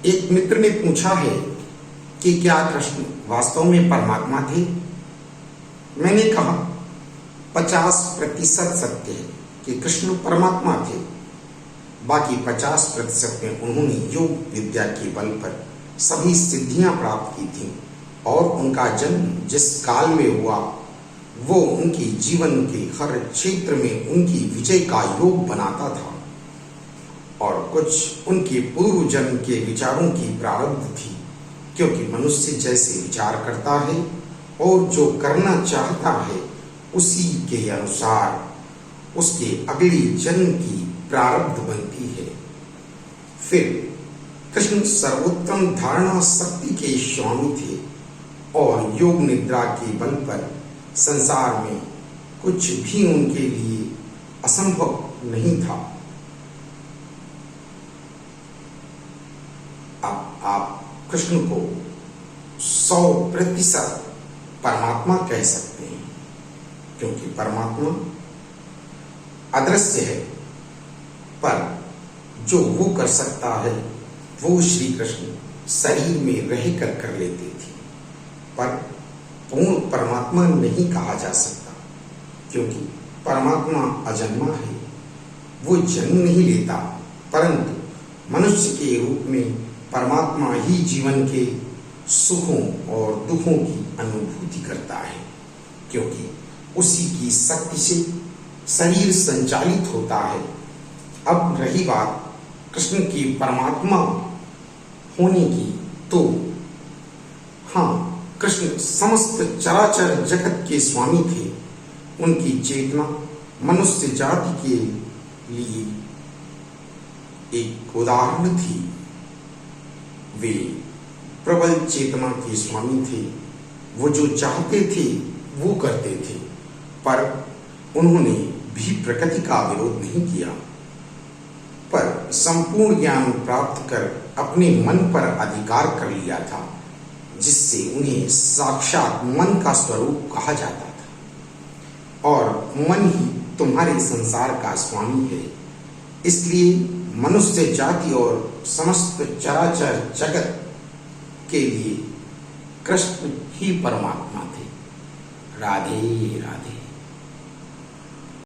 एक मित्र ने पूछा है कि क्या कृष्ण वास्तव में परमात्मा थे? मैंने कहा 50% सत्य है कि कृष्ण परमात्मा थे। बाकी 50% में उन्होंने योग विद्या के बल पर सभी सिद्धियां प्राप्त की थीं और उनका जन्म जिस काल में हुआ वो उनके जीवन के हर क्षेत्र में उनकी विजय का योग बनाता था। और कुछ उनके पूर्व जन्म के विचारों की प्रारब्ध थी, क्योंकि मनुष्य जैसे विचार करता है और जो करना चाहता है उसी के अनुसार उसके अगले जन्म की प्रारब्ध बनती है। फिर कृष्ण सर्वोत्तम धारणा शक्ति के स्वामी थे और योग निद्रा के बल पर संसार में कुछ भी उनके लिए असंभव नहीं था। अब आप कृष्ण को 100% परमात्मा कह सकते हैं, क्योंकि परमात्मा अदृश्य है, पर जो वो कर सकता है वो श्री कृष्ण शरीर में रहकर कर लेते थे। पर पूर्ण परमात्मा नहीं कहा जा सकता, क्योंकि परमात्मा अजन्मा है, वो जन्म नहीं लेता, परंतु मनुष्य के रूप में परमात्मा ही जीवन के सुखों और दुखों की अनुभूति करता है, क्योंकि उसी की शक्ति से शरीर संचालित होता है। अब रही बात कृष्ण की परमात्मा होने की, तो हाँ, कृष्ण समस्त चराचर जगत के स्वामी थे। उनकी चेतना मनुष्य जाति के लिए एक उदाहरण थी। वे प्रबल चेतना के स्वामी थे। वो जो चाहते थे वो करते थे, पर उन्होंने भी प्रकृति का विरोध नहीं किया, पर संपूर्ण ज्ञान प्राप्त कर अपने मन पर अधिकार कर लिया था, जिससे उन्हें साक्षात मन का स्वरूप कहा जाता था। और मन ही तुम्हारे संसार का स्वामी है। इसलिए मनुष्य जाति और समस्त चराचर जगत के लिए कृष्ण ही परमात्मा थे। राधे राधे।